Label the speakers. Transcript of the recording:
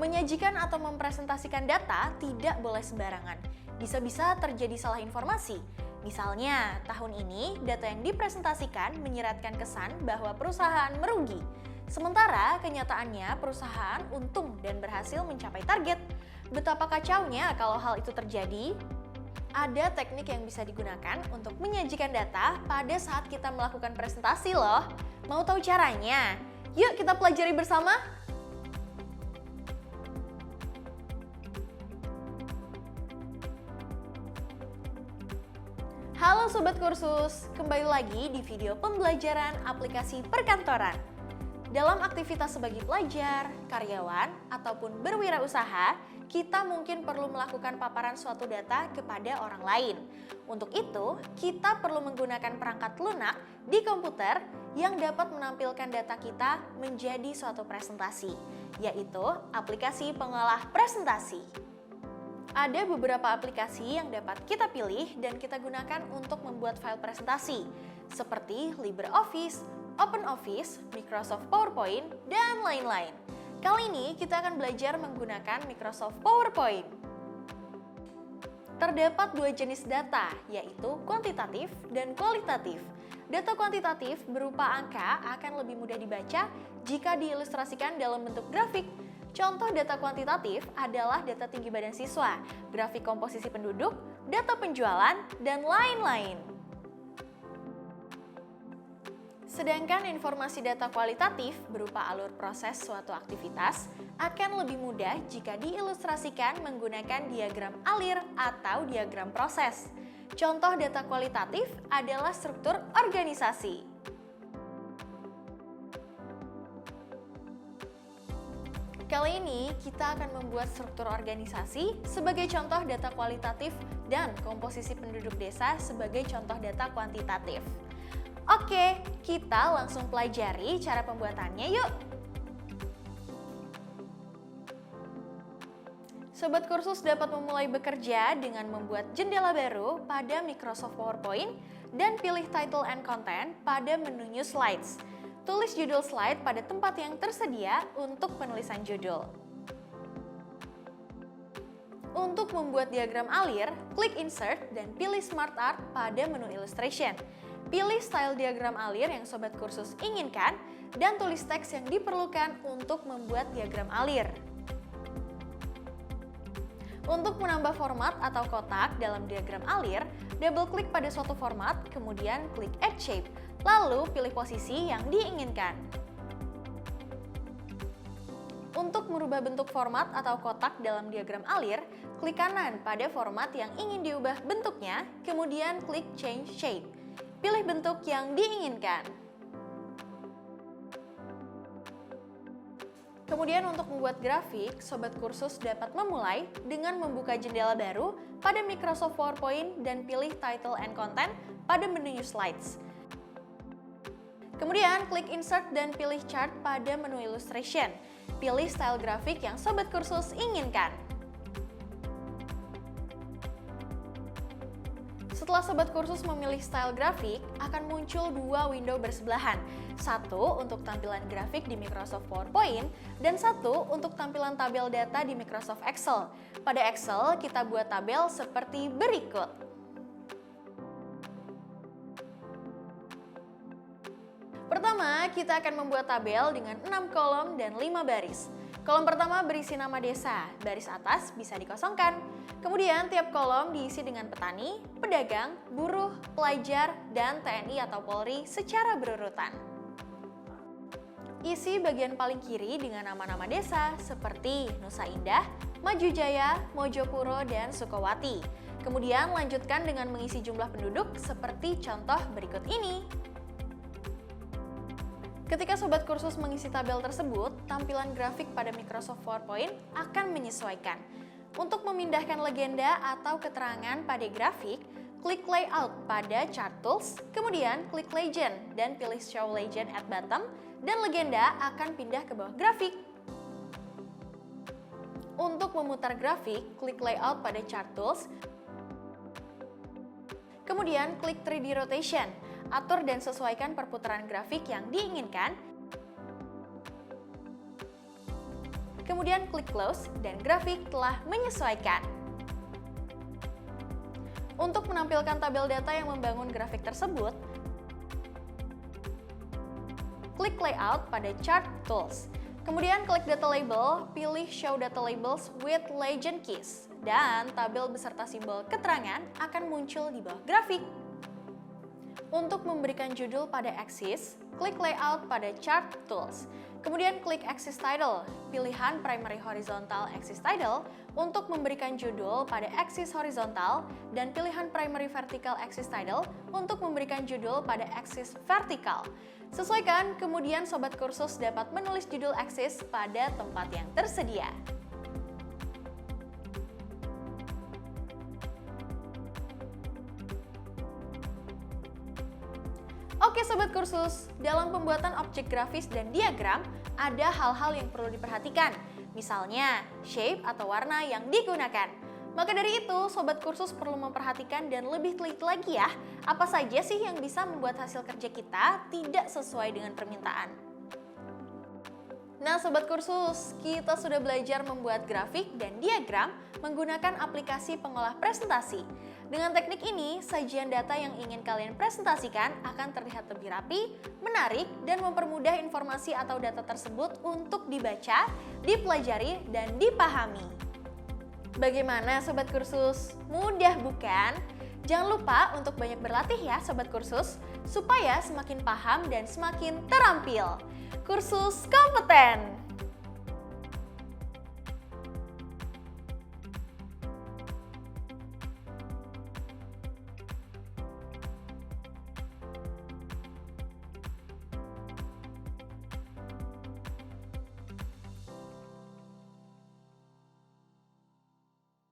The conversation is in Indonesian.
Speaker 1: Menyajikan atau mempresentasikan data tidak boleh sembarangan. Bisa-bisa terjadi salah informasi. Misalnya, tahun ini data yang dipresentasikan menyiratkan kesan bahwa perusahaan merugi. Sementara kenyataannya perusahaan untung dan berhasil mencapai target. Betapa kacaunya kalau hal itu terjadi? Ada teknik yang bisa digunakan untuk menyajikan data pada saat kita melakukan presentasi loh. Mau tahu caranya? Yuk kita pelajari bersama! Halo Sobat Kursus, kembali lagi di video pembelajaran aplikasi perkantoran. Dalam aktivitas sebagai pelajar, karyawan, ataupun berwirausaha, kita mungkin perlu melakukan paparan suatu data kepada orang lain. Untuk itu, kita perlu menggunakan perangkat lunak di komputer yang dapat menampilkan data kita menjadi suatu presentasi, yaitu aplikasi pengolah presentasi. Ada beberapa aplikasi yang dapat kita pilih dan kita gunakan untuk membuat file presentasi, seperti LibreOffice, OpenOffice, Microsoft PowerPoint, dan lain-lain. Kali ini kita akan belajar menggunakan Microsoft PowerPoint. Terdapat dua jenis data, yaitu kuantitatif dan kualitatif. Data kuantitatif berupa angka akan lebih mudah dibaca jika diilustrasikan dalam bentuk grafik. Contoh data kuantitatif adalah data tinggi badan siswa, grafik komposisi penduduk, data penjualan, dan lain-lain. Sedangkan informasi data kualitatif berupa alur proses suatu aktivitas akan lebih mudah jika diilustrasikan menggunakan diagram alir atau diagram proses. Contoh data kualitatif adalah struktur organisasi. Kali ini kita akan membuat struktur organisasi sebagai contoh data kualitatif dan komposisi penduduk desa sebagai contoh data kuantitatif. Oke, kita langsung pelajari cara pembuatannya yuk! Sobat Kursus dapat memulai bekerja dengan membuat jendela baru pada Microsoft PowerPoint dan pilih Title and Content pada menu New Slides. Tulis judul slide pada tempat yang tersedia untuk penulisan judul. Untuk membuat diagram alir, klik Insert dan pilih Smart Art pada menu Illustration. Pilih style diagram alir yang Sobat Kursus inginkan dan tulis teks yang diperlukan untuk membuat diagram alir. Untuk menambah format atau kotak dalam diagram alir, double klik pada suatu format, kemudian klik Add Shape, lalu pilih posisi yang diinginkan. Untuk merubah bentuk format atau kotak dalam diagram alir, klik kanan pada format yang ingin diubah bentuknya, kemudian klik Change Shape. Pilih bentuk yang diinginkan. Kemudian untuk membuat grafik, Sobat Kursus dapat memulai dengan membuka jendela baru pada Microsoft PowerPoint dan pilih Title and Content pada menu New Slides. Kemudian klik Insert dan pilih Chart pada menu Illustration. Pilih style grafik yang Sobat Kursus inginkan. Setelah Sobat Kursus memilih style grafik, akan muncul dua window bersebelahan. Satu untuk tampilan grafik di Microsoft PowerPoint, dan satu untuk tampilan tabel data di Microsoft Excel. Pada Excel, kita buat tabel seperti berikut. Pertama, kita akan membuat tabel dengan 6 kolom dan 5 baris. Kolom pertama berisi nama desa, baris atas bisa dikosongkan. Kemudian tiap kolom diisi dengan petani, pedagang, buruh, pelajar, dan TNI atau Polri secara berurutan. Isi bagian paling kiri dengan nama-nama desa seperti Nusa Indah, Maju Jaya, Mojopuro, dan Sukowati. Kemudian lanjutkan dengan mengisi jumlah penduduk seperti contoh berikut ini. Ketika Sobat Kursus mengisi tabel tersebut, tampilan grafik pada Microsoft PowerPoint akan menyesuaikan. Untuk memindahkan legenda atau keterangan pada grafik, klik Layout pada Chart Tools, kemudian klik Legend dan pilih Show Legend at Bottom, dan legenda akan pindah ke bawah grafik. Untuk memutar grafik, klik Layout pada Chart Tools, kemudian klik 3D Rotation. Atur dan sesuaikan perputaran grafik yang diinginkan. kemudian klik close dan grafik telah menyesuaikan. Untuk menampilkan tabel data yang membangun grafik tersebut, klik layout pada chart tools. Kemudian klik data label, pilih show data labels with legend keys, dan tabel beserta simbol keterangan akan muncul di bawah grafik. Untuk memberikan judul pada axis, klik layout pada chart tools. Kemudian klik axis title, pilihan primary horizontal axis title untuk memberikan judul pada axis horizontal, dan pilihan primary vertical axis title untuk memberikan judul pada axis vertikal. Sesuaikan, kemudian sobat kursus dapat menulis judul axis pada tempat yang tersedia. Oke sobat kursus, dalam pembuatan objek grafis dan diagram ada hal-hal yang perlu diperhatikan, misalnya shape atau warna yang digunakan. Maka dari itu, sobat kursus perlu memperhatikan dan lebih teliti lagi ya, apa saja sih yang bisa membuat hasil kerja kita tidak sesuai dengan permintaan. Nah sobat kursus, kita sudah belajar membuat grafik dan diagram menggunakan aplikasi pengolah presentasi. Dengan teknik ini, sajian data yang ingin kalian presentasikan akan terlihat lebih rapi, menarik, dan mempermudah informasi atau data tersebut untuk dibaca, dipelajari, dan dipahami. Bagaimana sobat kursus? Mudah bukan? Jangan lupa untuk banyak berlatih ya sobat kursus, supaya semakin paham dan semakin terampil. Kursus kompeten!